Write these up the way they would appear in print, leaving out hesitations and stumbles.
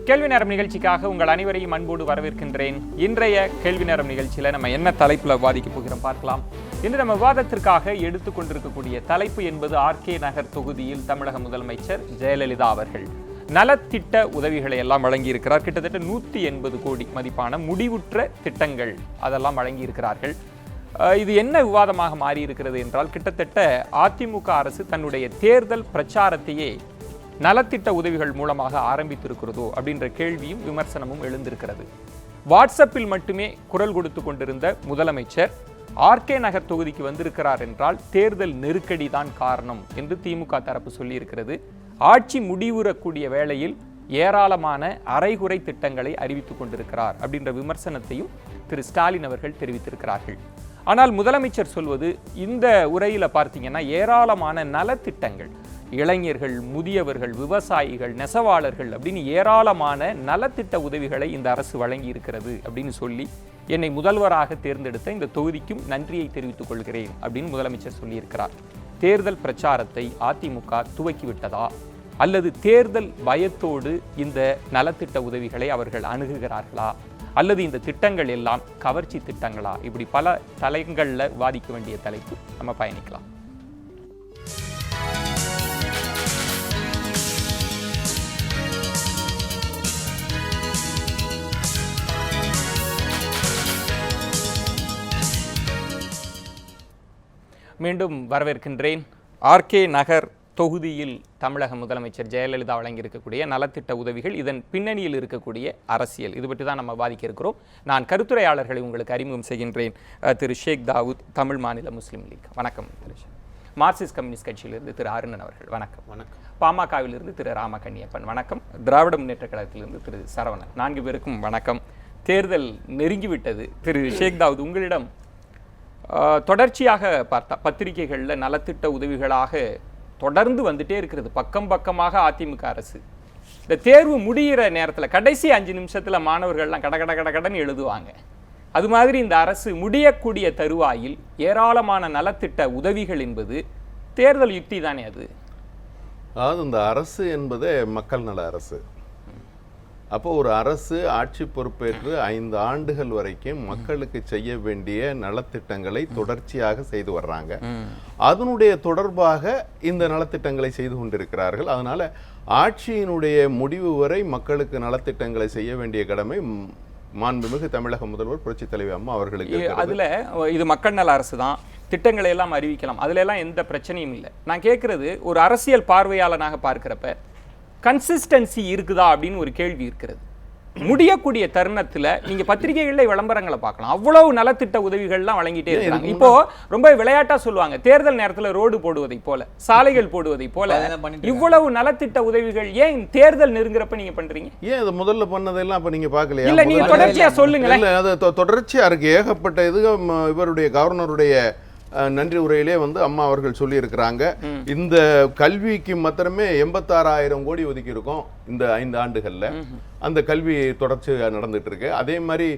கேள்வி நேரம் நிகழ்ச்சிக்காக உங்கள் அனைவரையும் அன்போடு வரவேற்கின்றேன். இன்றைய கேள்வி நேரம் நிகழ்ச்சியில் நம்ம என்ன தலைப்பில் விவாதிக்க போகிறோம் பார்க்கலாம். இன்று நம்ம விவாதத்திற்காக எடுத்துக்கொண்டிருக்கக்கூடிய தலைப்பு என்பது ஆர்கே நகர் தொகுதியில் தமிழக முதலமைச்சர் ஜெயலலிதா அவர்கள் நலத்திட்ட உதவிகளை எல்லாம் வழங்கியிருக்கிறார். கிட்டத்தட்ட 180 கோடி மதிப்பான முடிவுற்ற திட்டங்கள் அதெல்லாம் வழங்கியிருக்கிறார்கள். இது என்ன விவாதமாக மாறியிருக்கிறது என்றால், கிட்டத்தட்ட அதிமுக அரசு தன்னுடைய தேர்தல் பிரச்சாரத்தையே நலத்திட்ட உதவிகள் மூலமாக ஆரம்பித்திருக்கிறதோ அப்படின்ற கேள்வியும் விமர்சனமும் எழுந்திருக்கிறது. வாட்ஸ்அப்பில் மட்டுமே குரல் கொடுத்து கொண்டிருந்த முதலமைச்சர் ஆர்கே நகர் தொகுதிக்கு வந்திருக்கிறார் என்றால் தேர்தல் நெருக்கடி தான் காரணம் என்று திமுக தரப்பு சொல்லியிருக்கிறது. ஆட்சி முடிவுறக்கூடிய வேளையில் ஏராளமான அரைகுறை திட்டங்களை அறிவித்துக் கொண்டிருக்கிறார் அப்படின்ற விமர்சனத்தையும் திரு ஸ்டாலின் அவர்கள் தெரிவித்திருக்கிறார்கள். ஆனால் முதலமைச்சர் சொல்வது, இந்த உரையில் பார்த்தீங்கன்னா ஏராளமான நலத்திட்டங்கள், இளைஞர்கள், முதியவர்கள், விவசாயிகள், நெசவாளர்கள் அப்படின்னு ஏராளமான நலத்திட்ட உதவிகளை இந்த அரசு வழங்கி இருக்கிறது அப்படின்னு சொல்லி, என்னை முதல்வராக தேர்ந்தெடுத்த இந்த தொகுதிக்கும் நன்றியை தெரிவித்துக் கொள்கிறேன் அப்படின்னு முதலமைச்சர் சொல்லியிருக்கிறார். தேர்தல் பிரச்சாரத்தை அதிமுக துவக்கிவிட்டதா அல்லது தேர்தல் பயத்தோடு இந்த நலத்திட்ட உதவிகளை அவர்கள் அணுகுகிறார்களா அல்லது இந்த திட்டங்கள் எல்லாம் கவர்ச்சி திட்டங்களா? இப்படி பல தலைங்களில் விவாதிக்க வேண்டிய தலைப்பு. நம்ம பயணிக்கலாம். மீண்டும் வரவேற்கின்றேன். ஆர்கே நகர் தொகுதியில் தமிழக முதலமைச்சர் ஜெயலலிதா வழங்கியிருக்கக்கூடிய நலத்திட்ட உதவிகள், இதன் பின்னணியில் இருக்கக்கூடிய அரசியல், இது பற்றி தான் நம்ம விவாதிக்க இருக்கிறோம். நான் கருத்துரையாளர்களை உங்களுக்கு அறிமுகம் செய்கின்றேன். திரு ஷேக் தாவூத், தமிழ் மாநில முஸ்லீம் லீக். வணக்கம். திரு மார்க்சிஸ்ட் கம்யூனிஸ்ட் கட்சியிலிருந்து திரு அருணன் அவர்கள். வணக்கம். வணக்கம். பாமகவிலிருந்து திரு ராமகண்ணியப்பன். வணக்கம். திராவிட முன்னேற்ற கழகத்திலிருந்து திரு சரவணன். 4 பேருக்கும் வணக்கம். தேர்தல் நெருங்கிவிட்டது. திரு ஷேக் தாவூத், உங்களிடம் தொடர்ச்சியாக பார்த்தா பத்திரிகைகளில் நலத்திட்ட உதவிகளாக தொடர்ந்து வந்துட்டே இருக்கிறது. பக்கம் பக்கமாக அதிமுக அரசு இந்த தேர்வு முடிகிற நேரத்தில் கடைசி 5 நிமிஷத்தில் மாணவர்கள்லாம் கடன்னு எழுதுவாங்க. அது மாதிரி இந்த அரசு முடியக்கூடிய தருவாயில் ஏராளமான நலத்திட்ட உதவிகள் என்பது தேர்தல் யுக்தி தானே? அதாவது இந்த அரசு என்பதே மக்கள் நல அரசு. அப்போ ஒரு அரசு ஆட்சி பொறுப்பேற்று 5 ஆண்டுகள் வரைக்கும் மக்களுக்கு செய்ய வேண்டிய நலத்திட்டங்களை தொடர்ச்சியாக செய்து வர்றாங்க. அதனுடைய தொடர்பாக இந்த நலத்திட்டங்களை செய்து கொண்டிருக்கிறார்கள். அதனால ஆட்சியினுடைய முடிவு வரை மக்களுக்கு நலத்திட்டங்களை செய்ய வேண்டிய கடமை மாண்புமிகு தமிழக முதல்வர் புரட்சி தலைவி அம்மா அவர்களுக்கு. அதுல இது மக்கள் நல அரசு தான், திட்டங்களை எல்லாம் அறிவிக்கலாம், அதுல எல்லாம் எந்த பிரச்சனையும் இல்லை. நான் கேட்கறது, ஒரு அரசியல் பார்வையாளனாக பார்க்கிறப்ப கன்சிஸ்டன்சி இருக்குதா அப்படின்னு ஒரு கேள்வி இருக்கிறது. முடியக்கூடிய தருணத்துல நீங்க பத்திரிகைகளில் விளம்பரங்களை பார்க்கலாம், அவ்வளவு நலத்திட்ட உதவிகள்லாம் வழங்கிட்டே இருக்காங்க. இப்போ ரொம்ப விளையாட்டா சொல்லுவாங்க, தேர்தல் நேரத்துல ரோடு போடுவதை போல, சாலைகள் போடுவதை போல இவ்வளவு நலத்திட்ட உதவிகள் ஏன் தேர்தல் நெருங்குறப்ப நீங்க பண்றீங்க? ஏன் அது முதல்ல பண்ணதெல்லாம் அப்ப நீங்க பாக்கலையா? இல்ல, நீங்க தொடர்ச்சியா சொல்லுங்களேன். அது தொடர்ச்சியா இருக்கு. ஏகப்பட்ட இது இவருடைய கவர்னருடைய நன்றி உரையிலே அம்மா அவர்கள் சொல்லி இருக்கிறாங்க. இந்த கல்விக்கு மாத்திரமே 86,000 கோடி ஒதுக்கி இருக்கோம் இந்த 5 ஆண்டுகள்ல. அந்த கல்வி தொடர்ச்சி நடந்துட்டு இருக்கு. அதே மாதிரி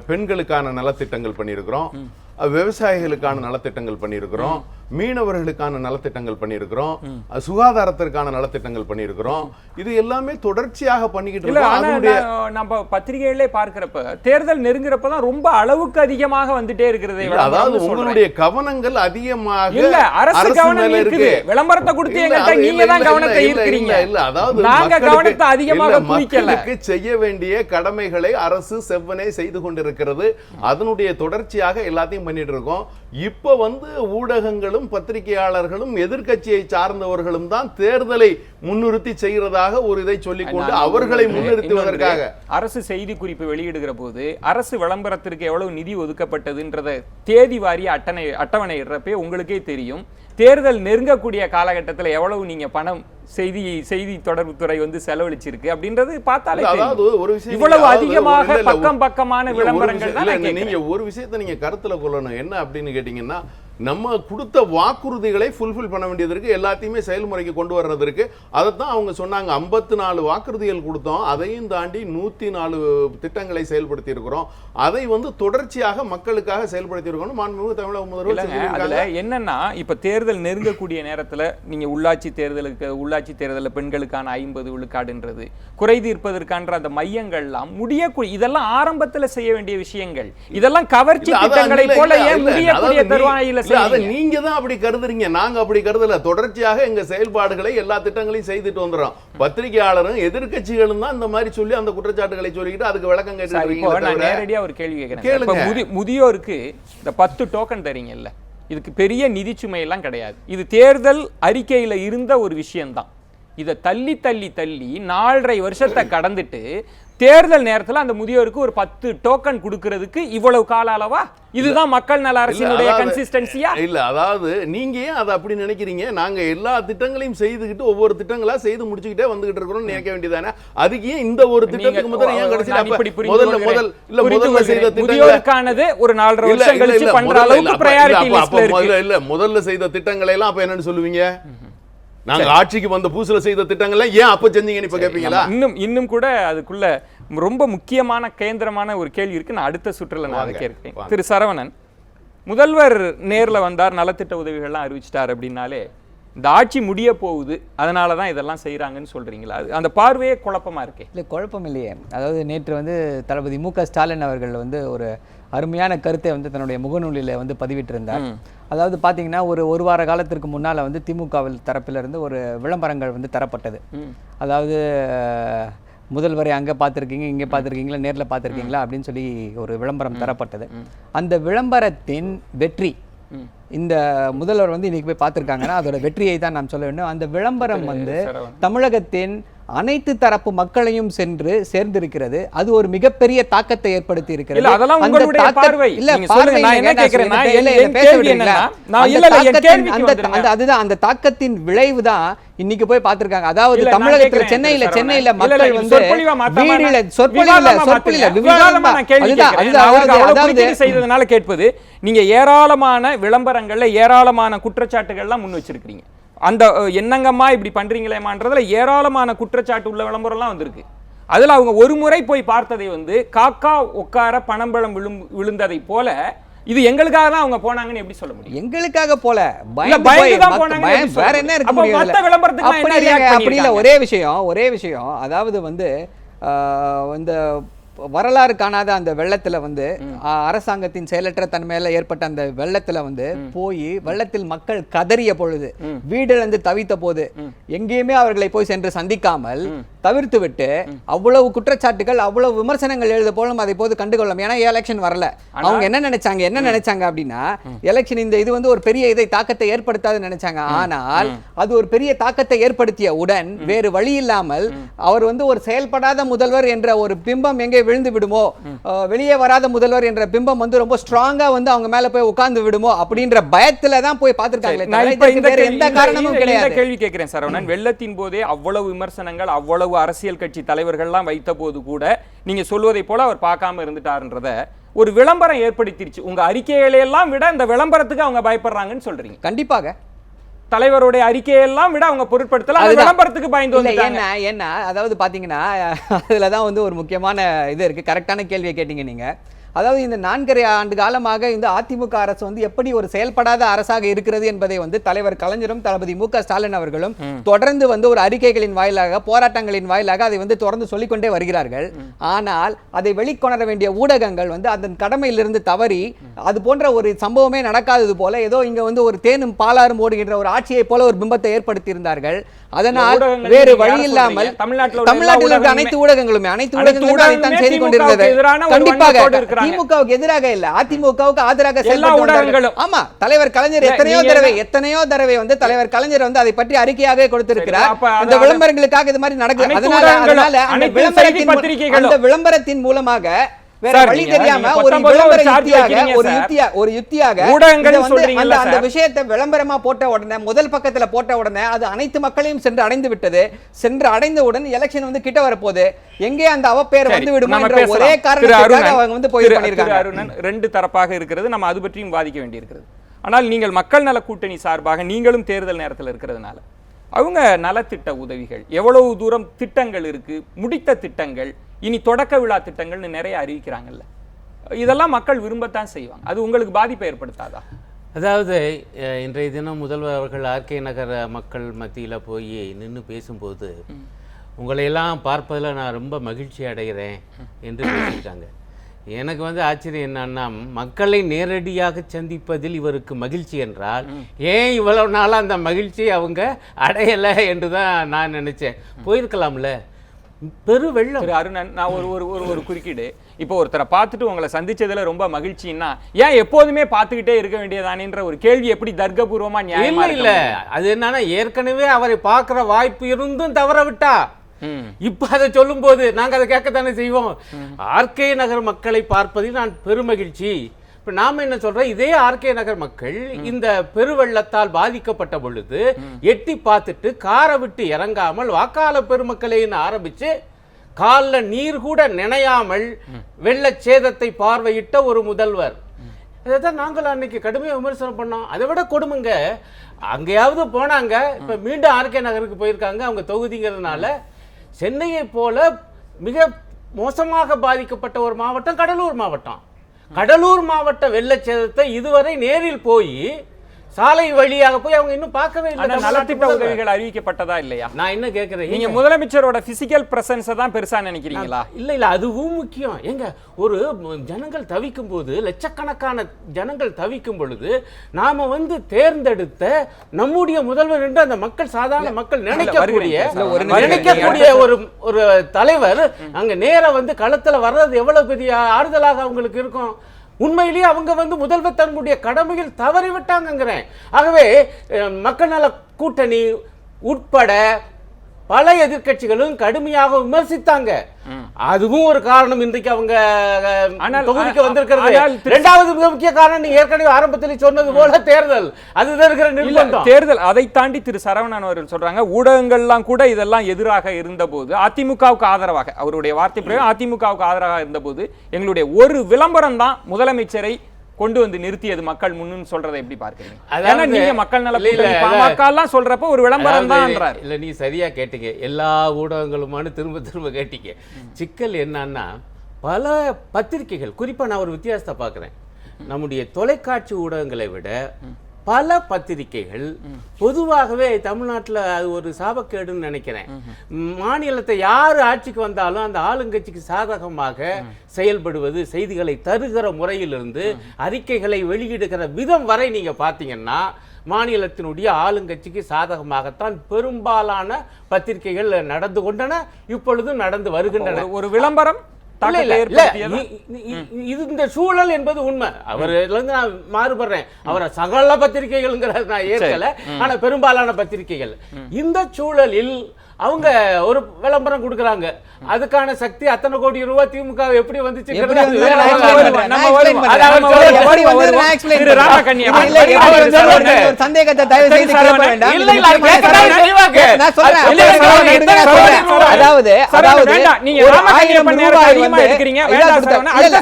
பெண்களுக்கான நலத்திட்டங்கள் பண்ணியிருக்கிறோம், விவசாயிகளுக்கான நலத்திட்டங்கள் பண்ணியிருக்கிறோம், மீனவர்களுக்கான நலத்திட்டங்கள் பண்ணியிருக்கிறோம், சுகாதாரத்திற்கான நலத்திட்டங்கள் பண்ணியிருக்கிறோம். இது எல்லாமே தொடர்ச்சியாக பண்ணிக்கிட்டு இருக்கோம். நம்ம பத்திரிகைகளே பார்க்கிறப்ப தேர்தல் நெருங்குறப்பதான் ரொம்ப அளவுக்கு அதிகமாக வந்துட்டே இருக்கிறது. அதாவது உங்களுடைய கவனங்கள் அதிகமாக இல்ல, அரசு கவனம் இருக்குது. விளம்பரத்தை கொடுத்து எங்கள்கிட்ட நீங்க தான் கவனத்தை ஈர்க்கிறீங்க. இல்ல, அதாவது நாங்க கவனத்தை அதிகமாக குவிக்கல. செய்ய வேண்டிய கடமைகளை அரசு செவ்வனே செய்து கொண்டிருக்கிறது. அதனுடைய தொடர்ச்சியாக எல்லாத்தையும் பண்ணிட்டு இருக்கோம். இப்ப ஊடகங்களும் பத்திரிகையாளர்களும் எதிர்க்கட்சியை சார்ந்தவர்களும் தான் தேர்தலை முன்னிறுத்தி செய்கிறதாக ஒரு இதை சொல்லிக்கொண்டு அவர்களை முன்னிறுத்துவதற்காக அரசு செய்தி குறிப்பு வெளியிடுகிற போது அரசு விளம்பரத்திற்கு எவ்வளவு நிதி ஒதுக்கப்பட்டதுன்றத தேதி வாரிய அட்டவணை இடுறப்பே உங்களுக்கே தெரியும். தேர்தல் நெருங்கக்கூடிய காலகட்டத்தில் எவ்வளவு நீங்க பணம் செய்தி தொடர்பு துறை செலவழிச்சிருக்கு அப்படின்றது பார்த்தாலே, அதாவது ஒரு விஷயம் இவ்வளவு அதிகமாக பக்கமான விளம்பரங்கள். நீங்க ஒரு விஷயத்தை நீங்க கருத்துல கொள்ளணும். என்ன அப்படின்னு கேட்டீங்கன்னா, நம்ம கொடுத்த வாக்குறுதிகளை ஃபுல்ஃபில் பண்ண வேண்டியது இருக்கு, எல்லாத்தையுமே செயல்முறைக்கு கொண்டு வர்றது இருக்கு. அதைத்தான் அவங்க சொன்னாங்க. 54 வாக்குறுதிகள் கொடுத்தோம், அதையும் தாண்டி 104 திட்டங்களை செயல்படுத்தி இருக்கிறோம். அதை வந்து தொடர்ச்சியாக மக்களுக்காக செயல்படுத்தி இருக்கணும். மாண்புமிகு தமிழக முதல்வர் என்னன்னா இப்ப தேர்தல் நெருங்கக்கூடிய நேரத்துல நீங்க உள்ளாட்சி தேர்தலில் பெண்களுக்கான 50 விழுக்காடுன்றது, குறை தீர்ப்பதற்கான அந்த மையங்கள்லாம் முடியக்கூடிய, இதெல்லாம் ஆரம்பத்துல செய்ய வேண்டிய விஷயங்கள். இதெல்லாம் கவர்ச்சி திட்டங்களை போல ஏன் முடியக்கூடிய தருவாயில அதை நீங்க தான் அப்படி கருதுறீங்க, நாங்க அப்படி கருதல. தொடர்ச்சியாக எங்க செயல்பாடுகளை எல்லா திட்டங்களையும் செய்துட்டு வந்துறோம். பத்திரிகையாளரும் எதிர்கட்சிகளும் தான் இந்த மாதிரி சொல்லி அந்த குற்றச்சாட்டுகளை சொல்லிக்கிட்டு அதுக்கு விளக்கம் கேட்டு நேரடியா ஒரு கேள்வி கேட்கிறேன். முதியோருக்கு இந்த 10 டோக்கன் தரீங்கல்ல, இதுக்கு பெரிய நிதி சுமை எல்லாம் கிடையாது. இது தேர்தல் அறிக்கையில இருந்த ஒரு விஷயம்தான். இதை தள்ளி 4.5 வருஷத்தை கடந்துட்டு தேர்தல் நேரத்தில் அந்த முதியோருக்கு ஒரு 10 டோக்கன் கொடுக்கிறதுக்கு இவ்வளவு கால அளவா? இதுதான் மக்கள் நல அரசினுடைய கன்சிஸ்டன்சியா? இல்ல, அதாவது நீங்க ஏன் அதை அப்படி நினைக்கிறீங்க? நாங்க எல்லா திட்டங்களையும் செய்துகிட்டு ஒவ்வொரு திட்டங்களா செய்து முடிச்சுக்கிட்டே வந்துகிட்டு இருக்கிறோம் நினைக்க வேண்டியதானே. அதுக்கு ஏன் இந்த ஒரு திட்டத்துக்கு முதல்ல ஏன் கடைசில முதல்ல செய்த முதியோருக்கானது ஒரு 4.5 வருஷம் கழிச்சு பண்ற அளவுக்கு பிரையாரிட்டி லிஸ்ட்ல இருக்கு. இல்ல, முதல்ல செய்த திட்டங்களை எல்லாம் அப்ப என்னன்னு சொல்லுவீங்க? நாங்க ஆட்சிக்கு வந்த புதுசுல செய்த திட்டங்களை ஏன் அப்ப செஞ்சீங்கன்னு இப்ப கேட்பீங்களா? இன்னும் கூட அதுக்குள்ள ரொம்ப முக்கியமான கேந்திரமான ஒரு கேள்வி இருக்கு. நான் அடுத்த சுற்றுல நான் அதை கேட்கிறேன். திரு சரவணன், முதல்வர் நேர்ல வந்தார், நலத்திட்ட உதவிகள்லாம் அறிவிச்சிட்டார் அப்படின்னாலே இந்த ஆட்சி முடிய போகுது, அதனால தான் இதெல்லாம் செய்கிறாங்கன்னு சொல்கிறீங்களா? அந்த பார்வையே குழப்பமாக இருக்கே. இல்லை, குழப்பம் இல்லையே. அதாவது நேற்று வந்து தளபதி மு க ஸ்டாலின் அவர்கள் வந்து ஒரு அருமையான கருத்தை வந்து தன்னுடைய முகநூலில் வந்து பதிவிட்டிருந்தார். அதாவது பார்த்தீங்கன்னா ஒரு வார காலத்திற்கு முன்னால் வந்து திமுகவில் தரப்பிலிருந்து ஒரு விளம்பரங்கள் வந்து தரப்பட்டது. அதாவது முதல்வரை அங்கே பார்த்துருக்கீங்க, இங்கே பார்த்துருக்கீங்களா, நேரில் பார்த்துருக்கீங்களா அப்படின்னு சொல்லி ஒரு விளம்பரம் தரப்பட்டது. அந்த விளம்பரத்தின் வெற்றி, இந்த முதல்வர் வந்து இன்னைக்கு போய் பார்த்துருக்காங்கன்னா அதோட வெற்றியை தான் நாம் சொல்ல வேண்டும். அந்த விளம்பரம் வந்து தமிழகத்தின் அனைத்து தரப்பு மக்களையும் சென்று சேர்ந்திருக்கிறது. அது ஒரு மிகப்பெரிய தாக்கத்தை ஏற்படுத்தி இருக்கிறது. அதுதான் அந்த தாக்கத்தின் விளைவு தான் இன்னைக்கு போய் பார்த்திருக்காங்க. அதாவது தமிழகத்துல சென்னையில மக்கள் வந்து வீடில செய்ததனால கேட்பது, நீங்க ஏராளமான விளம்பரங்கள்ல ஏராளமான குற்றச்சாட்டுகள்லாம் முன் வச்சிருக்கீங்க. அந்த என்னங்கம்மா இப்படி பண்றீங்களேமான்றதுல ஏராளமான குற்றச்சாட்டு உள்ள விளம்பரம்லாம் வந்திருக்கு. அதுல அவங்க ஒரு முறை போய் பார்த்ததை வந்து காக்கா உட்கார பணம்பழம் விழுந்ததை போல இது எங்களுக்காக தான் அவங்க போனாங்கன்னு எப்படி சொல்ல முடியும்? எங்களுக்காக போல வேற என்ன இருக்கு? அப்படி இல்ல. ஒரே விஷயம் அதாவது வந்து இந்த வரலாறு காணாத அந்த வெள்ளத்துல வந்து அரசாங்கத்தின் செயலற்ற தன்மையில ஏற்பட்ட அந்த வெள்ளத்துல வந்து போய் வெள்ளத்தில் மக்கள் கதறிய பொழுது, வீடிலிருந்து தவித்த போது எங்கேயுமே அவர்களை போய் சென்று சந்திக்காமல் தவிர்த்து விட்டு அவ்வளவு குற்றச்சாட்டுகள், அவ்வளவு விமர்சனங்கள் எழுத போலும் அதை போது கண்டுகொள்ளும். ஏன்னா எலெக்ஷன் வரல. அவங்க என்ன நினைச்சாங்க அப்படின்னா எலெக்ஷன் இந்த இது வந்து ஒரு பெரிய இதை தாக்கத்தை ஏற்படுத்தாதுன்னு நினைச்சாங்க. ஆனால் அது ஒரு பெரிய தாக்கத்தை ஏற்படுத்திய உடன் வேறு வழி இல்லாமல் அவர் வந்து ஒரு செயல்படாத முதல்வர் என்ற ஒரு பிம்பம் எங்கே விழுந்து விடுமோ, வெளியே வராத முதல்வர் என்ற பிம்பம் வந்து ரொம்ப ஸ்ட்ராங்கா வந்து அவங்க மேல போய் உட்கார்ந்து விடுமோ அப்படின்ற பயத்துல தான் போய் பார்த்திருக்காங்க. எந்த காரணமும் கிடையாது. கேள்வி கேட்கிறேன் சரவணன், வெள்ளத்தின் போதே அவ்வளவு விமர்சனங்கள், அவ்வளவு அரசியல் கட்சி தலைவர்கள்லாம் வைத்த போது கூட நீங்க சொல்வதை போல அவர் பார்க்காம இருந்துட்டாருன்றத ஒரு விளம்பரம் ஏற்படுத்திருச்சு. உங்க அறிக்கைகளை எல்லாம் விட இந்த விளம்பரத்துக்கு அவங்க பயப்படுறாங்கன்னு சொல்றீங்க. கண்டிப்பாக தலைவருடைய அறிக்கையெல்லாம் விட அவங்க பொருட்படுத்தல, அந்த விளம்பரத்துக்கு பயந்து வந்துட்டாங்க. என்ன அதாவது பாத்தீங்கன்னா அதுலதான் வந்து ஒரு முக்கியமான இது இருக்கு. கரெக்டான கேள்வியை கேட்டீங்க நீங்க. அதாவது இந்த 4.5 ஆண்டு காலமாக இந்த அதிமுக அரசு வந்து எப்படி ஒரு செயல்படாத அரசாக இருக்கிறது என்பதை வந்து தலைவர் கலைஞரும் தளபதி மு க ஸ்டாலின் அவர்களும் தொடர்ந்து வந்து ஒரு அறிக்கைகளின் வாயிலாக, போராட்டங்களின் வாயிலாக அதை வந்து தொடர்ந்து சொல்லிக்கொண்டே வருகிறார்கள். ஆனால் அதை வெளிக்கொணர வேண்டிய ஊடகங்கள் வந்து அதன் கடமையிலிருந்து தவறி அது போன்ற ஒரு சம்பவமே நடக்காதது போல ஏதோ இங்க வந்து ஒரு தேனும் பாலாரும் ஓடுகின்ற ஒரு ஆட்சியை போல ஒரு பிம்பத்தை ஏற்படுத்தி இருந்தார்கள். அதனால் வேறு வழி இல்லாமல் தமிழ்நாட்டில் இருக்க அனைத்து ஊடகங்களுமே அதைத்தான் செய்து கொண்டிருந்தது. கண்டிப்பாக திமுகவுக்கு எதிராக இல்ல, அதிமுகவுக்கு ஆதரவாக செயல்பட்டு, ஆமா, தலைவர் கலைஞர் எத்தனையோ தடவை வந்து தலைவர் கலைஞர் வந்து அதை பற்றி அறிக்கையாக கொடுத்திருக்கிறார். அந்த விளம்பரங்களுக்காக இது மாதிரி நடக்குது. அதனால அந்த விளம்பரத்தின் மூலமாக வேற வழி தெரியாம ஒரு யுத்தியாக அந்த விஷயத்தை விளம்பரமா போட்ட உடனே, முதல் பக்கத்துல போட்ட உடனே அது அனைத்து மக்களையும் சென்று அடைந்து விட்டது. சென்று அடைந்தவுடன் எலெக்ஷன் வந்து கிட்ட வரப்போகுது, எங்கே அந்த அவப்பேர் வந்து விடுமா என்ற ஒரே காரணத்துக்காக அவங்க வந்து போய் பண்ணிருக்காங்க. ரெண்டு தரப்பாக இருக்கிறது, நம்ம அது பற்றியும் வாதிக்க வேண்டியிருக்கிறது. ஆனால் நீங்கள் மக்கள் நல கூட்டணி சார்பாக நீங்களும் தேர்தல் நேரத்தில் இருக்கிறதுனால அவங்க நலத்திட்ட உதவிகள் எவ்வளவு தூரம் திட்டங்கள் இருக்கு, முடித்த திட்டங்கள், இனி தொடக்க விழா திட்டங்கள்னு நிறைய அறிவிக்கிறாங்கல்ல, இதெல்லாம் மக்கள் விரும்பத்தான் செய்வாங்க. அது உங்களுக்கு பாதிப்பை ஏற்படுத்தாதா? அதாவது இன்றைய தினம் முதல்வர் அவர்கள் ஆர்கே நகர மக்கள் மத்தியில் போய் நின்று பேசும்போது உங்களையெல்லாம் பார்ப்பதில் நான் ரொம்ப மகிழ்ச்சி அடைகிறேன் என்று பேசியிருக்காங்க. எனக்கு ஆச்சரியம் என்னன்னா, மக்களை நேரடியாக சந்திப்பதில் இவருக்கு மகிழ்ச்சி என்றால் ஏன் இவ்வளவு நாளாக அந்த மகிழ்ச்சியை அவங்க அடையலை என்று தான் நான் நினைச்சேன். போயிருக்கலாம்ல, பெரு வெள்ளம். அருணன், நான் ஒரு குறுக்கீடு. இப்போ ஒருத்தரை பார்த்துட்டு உங்களை சந்திச்சதுல ரொம்ப மகிழ்ச்சின்னா ஏன் எப்போதுமே பார்த்துக்கிட்டே இருக்க வேண்டியதானேன்ற ஒரு கேள்வி எப்படி தர்க்கபூர்வமா நியாயமா இல்ல அது என்னன்னா, ஏற்கனவே அவரை பார்க்கிற வாய்ப்பு இருந்தும் தவற விட்டா இப்ப அதை சொல்லும் போது நாங்க அதை கேட்கத்தானே செய்வோம். ஆர்கே நகர் மக்களை பார்ப்பதில் நான் பெருமகிழ்ச்சி. இப்ப நாம என்ன சொல்றோம், இதே ஆர்கே நகர் மக்கள் இந்த பெருவெள்ளத்தால் பாதிக்கப்பட்ட பொழுது எட்டி பார்த்துட்டு காரை விட்டு இறங்காமல் வாக்காள பெருமக்களை ஆரம்பிச்சு காலில் நீர் கூட நினையாமல் வெள்ள சேதத்தை பார்வையிட்ட ஒரு முதல்வர். அதைத்தான் நாங்கள் அன்னைக்கு கடுமையாக விமர்சனம் பண்ணோம். அதை விட கொடுமைங்க, அங்கேயாவது போனாங்க, இப்ப மீண்டும் ஆர்கே நகருக்கு போயிருக்காங்க. அவங்க தொகுதிங்கிறதுனால சென்னையை போல மிக மோசமாக பாதிக்கப்பட்ட ஒரு மாவட்டம் கடலூர் மாவட்டம். கடலூர் மாவட்ட வெள்ளச்சேதத்தை இதுவரை நேரில் போய் சாலை வழியாக போய் அவங்க இன்னும் பார்க்கவே இல்லை. நலத்திட்ட உதவிகள் அறிவிக்கப்பட்டதா இல்லையா? நான் என்ன கேட்கிறேன், நீங்க முதலமைச்சரோட பிசிக்கல் பிரசன்ஸை தான் பெருசா நினைக்கிறீங்களா? இல்ல அதுவும் முக்கியம். எங்க ஒரு ஜனங்கள் தவிக்கும் போது, லட்சக்கணக்கான ஜனங்கள் தவிக்கும் பொழுது நாம தேர்ந்தெடுத்த நம்முடைய முதல்வர் என்று அந்த மக்கள், சாதாரண மக்கள் நினைக்கக்கூடிய ஒரு தலைவர் அங்க நேர களத்துல வர்றது எவ்வளவு பெரிய ஆறுதலாக அவங்களுக்கு இருக்கும். உண்மையிலேயே அவங்க முதல்வர் தன்னுடைய கடமையில் தவறிவிட்டாங்கிறேன். ஆகவே மக்கள் நல கூட்டணி உட்பட பல எதிர்க்கட்சிகளும் கடுமையாக விமர்சித்தாங்க. அதுவும் ஒரு காரணம் இன்றைக்கு அவங்க தொகுதிக்கு வந்திருக்கிறது. இரண்டாவது மிக முக்கிய காரணம் நீங்க ஏற்கனவே ஆரம்பத்தில் சொன்னது போல தேர்தல். அதுதான் இருக்கிற நிர்பந்தம். தேர்தல். அதை தாண்டி திரு சரவணன் அவர்கள் சொல்றாங்க, ஊடகங்கள்லாம் கூட இதெல்லாம் எதிராக இருந்த போது, அதிமுகவுக்கு ஆதரவாக, அவருடைய வார்த்தை பிரயோகம் அதிமுகவுக்கு ஆதரவாக இருந்த போது எங்களுடைய ஒரு விளம்பரம் தான் முதலமைச்சரை கொண்டு நிறுத்தியது மக்கள் முன்னு சொல்றதை எப்படி பார்க்கிறீங்க? ஏன்னா நீங்க மக்கள் நல பாமகலாம் சொல்றப்ப ஒரு விளம்பரம் தான். இல்ல, நீ சரியா கேட்டீங்க. எல்லா ஊடகங்களுமான திரும்ப திரும்ப கேட்டீங்க. சிக்கல் என்னன்னா, பல பத்திரிகைகள், குறிப்பா நான் ஒரு வித்தியாசத்தை பார்க்கிறேன். நம்முடைய தொலைக்காட்சி ஊடகங்களை விட பல பத்திரிகைகள் பொதுவாகவே தமிழ்நாட்டில் அது ஒரு சாபக்கேடுன்னு நினைக்கிறேன். மாநிலத்தை யார் ஆட்சிக்கு வந்தாலும் அந்த ஆளுங்கட்சிக்கு சாதகமாக செயல்படுவது, செய்திகளை தருகிற முறையிலிருந்து அறிக்கைகளை வெளியிடுகிற விதம் வரை நீங்க பார்த்தீங்கன்னா மாநிலத்தினுடைய ஆளுங்கட்சிக்கு சாதகமாகத்தான் பெரும்பாலான பத்திரிகைகள் நடந்து கொண்டன, இப்பொழுதும் நடந்து வருகின்றன. ஒரு விளம்பரம் இது இந்த சூழல் என்பது உண்மை. அவர்லேருந்து நான் மாறுபடுறேன். அவரை சகல பத்திரிகைகள் நான் ஏற்கல, ஆனா பெரும்பாலான பத்திரிகைகள் இந்த சூழலில் அவங்க ஒரு விளம்பரம் கொடுக்கறாங்க. அதுக்கான சக்தி அத்தனை கோடி ரூபாய் திமுக எப்படி வந்துச்சு?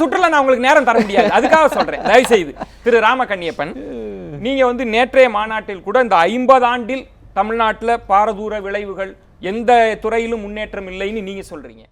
சுற்றுலா நான் உங்களுக்கு நேரம் தர முடியாது, அதுக்காக சொல்றேன். தயவு செய்து திரு ராமகண்ணியப்பன், நீங்க நேற்றைய மாநாட்டில் கூட இந்த 50 ஆண்டில் தமிழ்நாட்டில் பாரதூர விளைவுகள் எந்த துறையிலும் முன்னேற்றம் இல்லைன்னு நீங்க சொல்றீங்க.